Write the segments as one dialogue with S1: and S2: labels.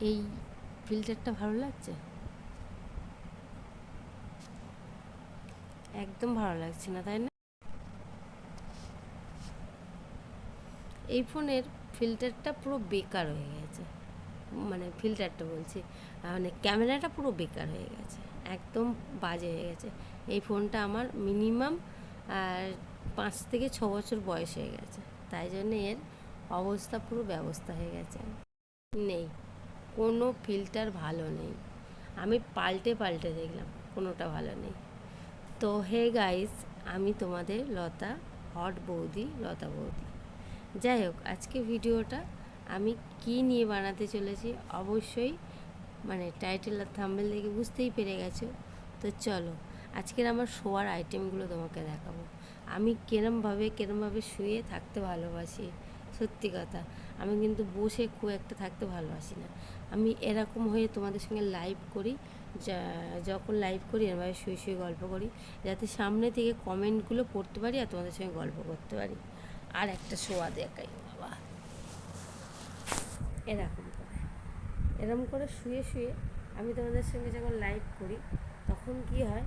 S1: এই ফিল্টারটা ভালো লাগছে? একদম ভালো লাগছে না, তাই না? এই ফোনের ফিল্টারটা পুরো বেকার হয়ে গেছে, মানে ফিল্টারটা বলছি, মানে ক্যামেরাটা পুরো বেকার হয়ে গেছে, একদম বাজে হয়ে গেছে। এই ফোনটা আমার মিনিমাম 5 থেকে 6 বছর বয়স হয়ে গেছে, তাই জন্য এর অবস্থা পুরো ব্যবস্থা হয়ে গেছে। নেই, কোনো ফিল্টার ভালো নেই। আমি পাল্টে পাল্টে দেখলাম, কোনোটা ভালো নেই। তো হে গাইস, আমি তোমাদের লতা, হট বৌদি, লতা বৌদি। যাই হোক, আজকে ভিডিওটা আমি কি নিয়ে বানাতে চলেছি অবশ্যই মানে টাইটেল আর থাম্বনেল দেখে বুঝতেই পেরে গেছো। তো চলো, আজকের আমার শোয়ার আইটেমগুলো তোমাকে দেখাবো। আমি কেরমভাবে শুয়ে থাকতে ভালোবাসি। সত্যি কথা, আমি কিন্তু বসে খুব একটা থাকতে ভালোবাসি না। আমি এরকম হয়ে তোমাদের সঙ্গে লাইভ করি, যখন লাইভ করি এরভাবে শুয়ে শুয়ে গল্প করি, যাতে সামনে থেকে কমেন্টগুলো পড়তে পারি আর তোমাদের সঙ্গে গল্প করতে পারি। আর একটা শোয়া দেখাই বাবা, এরকম করে শুয়ে শুয়ে আমি তোমাদের সঙ্গে যখন লাইভ করি তখন কি হয়,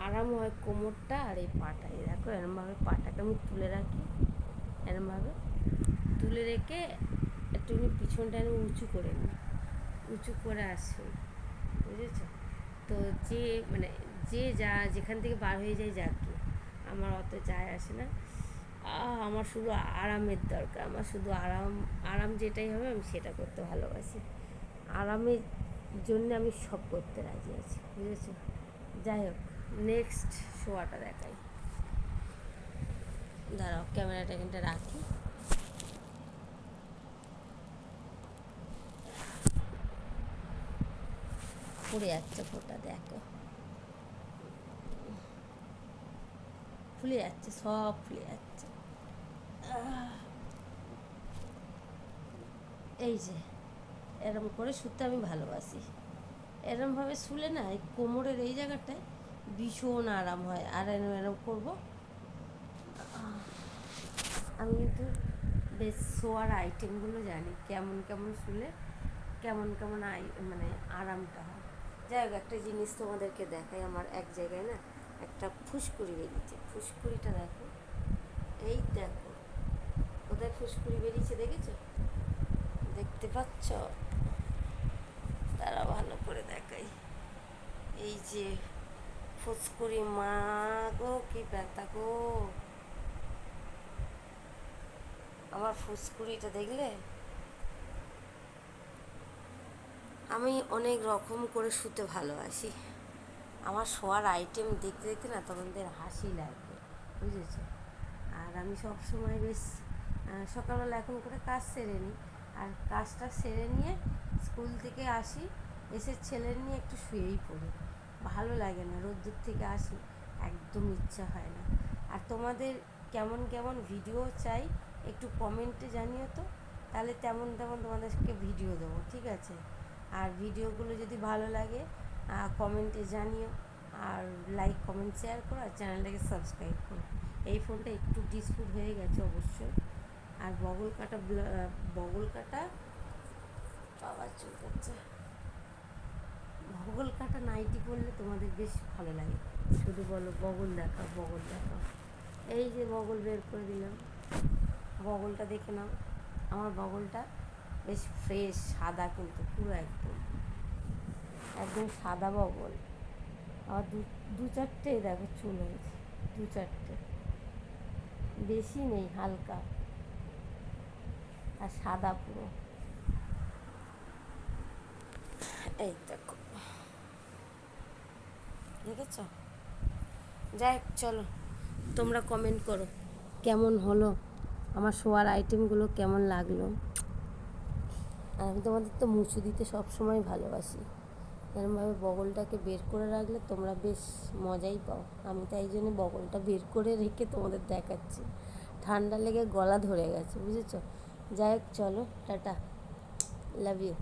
S1: আরাম হয় কোমরটা আর এই পাটা। এই দেখো, এরমভাবে পাটাকে আমি তুলে রাখি, এরমভাবে তুলে রেখে একটুখানি পিছনটা আমি উঁচু করে নিই, উঁচু করে আসি, বুঝেছো? তো যে মানে যেখান থেকে বার হয়ে যায় যাক গিয়ে, আমার অত যায় আসে না। আমার শুধু আরামের দরকার, আমার শুধু আরাম যেটাই হবে আমি সেটা করতে ভালোবাসি। আরামের জন্য আমি সব করতে রাজি আছি, বুঝেছো? যাই হোক, নেক্সট শোয়াটা দেখাই। দাঁড়াও, ক্যামেরাটা এখানটা রাখি। পড়ে যাচ্ছে ফোটা, দেখো ফুলে যাচ্ছে, সব ফুলে যাচ্ছে। এই যে এরম করে শুতে আমি ভালোবাসি। এরমভাবে শুলে না এই কোমরের এই জায়গাটায় ভীষণ আরাম হয়। আর এরম করবো। আমি কিন্তু বেশ শোয়ার আইটেমগুলো জানি, কেমন কেমন শুলে কেমন কেমন মানে আরামটা হয়। যাই হোক, একটা জিনিস তোমাদেরকে দেখাই। আমার এক জায়গায় না একটা ফুসকুড়ি বেরিয়েছে, ফুসকুড়িটা দেখো, এই দেখো কোথায় ফুসকুড়ি বেরিয়েছে, দেখেছো? দেখতে পাচ্ছ? তারা ভালো করে দেখাই। এই যে ফুসকুড়ি, মা গো কি ব্যথা গো, আমার ফুসকুড়িটা দেখলে? আমি অনেক রকম করে শুতে ভালোবাসি। আমার শোয়ার আইটেম দেখতে দেখতে না তোমাদের হাসি লাগবে, বুঝেছো? আর আমি সব সময় বেশ সকালবেলা এখন করে কাজ সেরে নিই, আর কাজটা সেরে নিয়ে স্কুল থেকে আসি, এসে ছেলের নিয়ে একটু শুয়েই পড়ি। ভালো লাগে না, রোদ্দুর থেকে আসি একদম ইচ্ছা হয় না। আর তোমাদের কেমন কেমন ভিডিও চাই একটু কমেন্টে জানিও তো, তাহলে তেমন তেমন তোমাদেরকে ভিডিও দেবো, ঠিক আছে? আর ভিডিওগুলো যদি ভালো লাগে কমেন্টে জানিও, আর লাইক কমেন্ট শেয়ার করো, আর চ্যানেলটাকে সাবস্ক্রাইব করো। এই ফোনটা একটু ডিসপুট হয়ে গেছে অবশ্যই। আর বগল কাটা বাবা চুল করছে, বগল কাটা নাইটি পরলে তোমাদের বেশ ভালো লাগে। শুধু বলো বগল দেখাও, বগল দেখাও। এই যে বগল বের করে দিলাম, বগলটা দেখে নাও। আমার বগলটা বেশ ফ্রেশ সাদা, কিন্তু পুরো একদম একদম সাদা বগল। আবার দু চারটে দেখো চুল হয়েছে, দু চারটে, বেশি নেই, হালকা, আর সাদা পুরো। এই দেখো, দেখেছ? যাই চলো, তোমরা কমেন্ট করো কেমন হলো, আমার শোয়ার আইটেমগুলো কেমন লাগলো। আর আমি তোমাদের তো মুছু দিতে সব সময় ভালোবাসি। এরমভাবে বগলটাকে বের করে রাখলে তোমরা বেশ মজাই পাও। আমি তাই জন্য বগলটা বের করে রেখে তোমাদের দেখাচ্ছি। ঠান্ডা লেগে গলা ধরে গেছে, বুঝেছো? যাই হোক চলো, টাটা, লাভ ইউ।